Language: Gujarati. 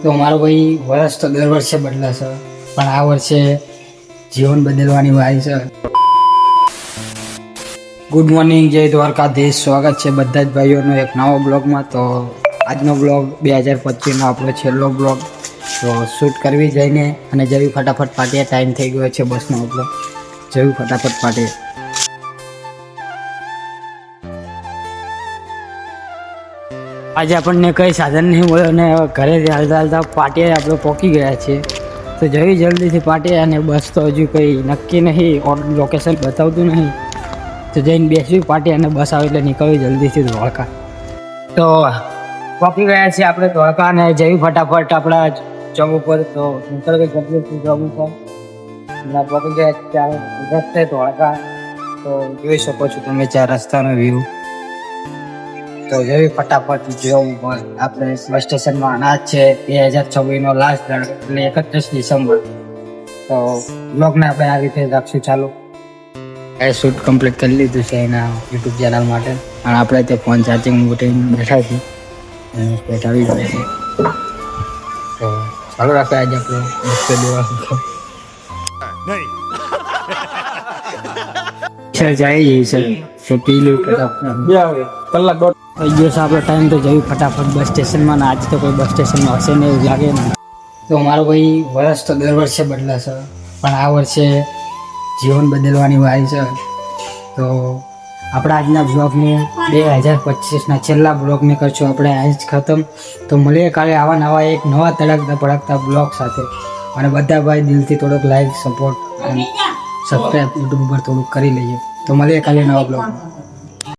તો મારો ભાઈ વર્ષ તો દર વર્ષે બદલાશે, પણ આ વર્ષે જીવન બદલવાની વારી છે. ગુડ મોર્નિંગ, જય દ્વારકાધીશ. સ્વાગત છે બધા જ ભાઈઓનો એક નવો બ્લોગમાં. તો આજનો બ્લોગ 2025નો આપણો છેલ્લો બ્લોગ. તો શૂટ કરવી જઈને અને જવી ફટાફટ પાટીએ. ટાઈમ થઈ ગયો છે બસનો આપણો. જવી ફટાફટ પાટીએ. આજે આપણને કંઈ સાધન નહીં મળ્યો અને ઘરેથી હાલતા હાલતા પાટીએ આપણે પહોંચી ગયા છીએ. તો જવી જલ્દીથી પાટીએ, અને બસ તો હજુ કંઈ નક્કી નહીં, લોકેશન બતાવતું નહીં. તો જઈને બેસવી પાટીએ અને બસ આવે એટલે નીકળવી જલ્દીથી ધોળકા. તો પહોંચી ગયા છીએ આપણે ધોળકા, અને જવી ફટાફટ આપણા જોબ ઉપર. તો નીકળવી જલ્દીથી જોબ ઉપર. હમણાં પહોંચી ગયા ત્યારે રસ્તે ધોળકા. તો જોઈ શકો છો તમે ચાર રસ્તાનો વ્યૂ. તો જેવી ફટાફટ જોબ ઉપર આપણે બસ સ્ટેશનમાં અનાજ છે 2026નો લાસ્ટ દાડો, એટલે 31 ડિસેમ્બર. તો બ્લોગને આપણે આ રીતે રાખશું ચાલુ. એ શૂટ કમ્પ્લીટ કરી લીધું છે એના યુટ્યુબ ચેનલ માટે, અને આપણે તે ફોન ચાર્જિંગ મૂકીને બેઠા છીએ, બેઠાવી જાય છે. તો ચાલુ રાખે આજે આપણો મુખ્ય દિવસ જાય છે. તો પી લો કલાક દોઢ થઈ ગયો છે આપણો ટાઈમ. તો જવી ફટાફટ બસ સ્ટેશનમાં. આજ તો કોઈ બસ સ્ટેશનમાં હશે ને એવું લાગે ને. તો મારો ભાઈ વર્ષ તો દર વર્ષે બદલાશે, પણ આ વર્ષે જીવન બદલવાની વારી છે. તો આપણા આજના બ્લોગને 2025ના છેલ્લા બ્લોગને કરશું આપણે આજ જ ખતમ. તો મળીએ કાલે આવા નવા એક નવા તડકતા ભડકતા બ્લોગ સાથે. અને બધા ભાઈ દિલથી થોડોક લાઈક, સપોર્ટ અને સબસ્ક્રાઈબ યુટ્યુબ ઉપર થોડુંક કરી લઈએ. તો મળીએ કાલે નવા બ્લોગમાં.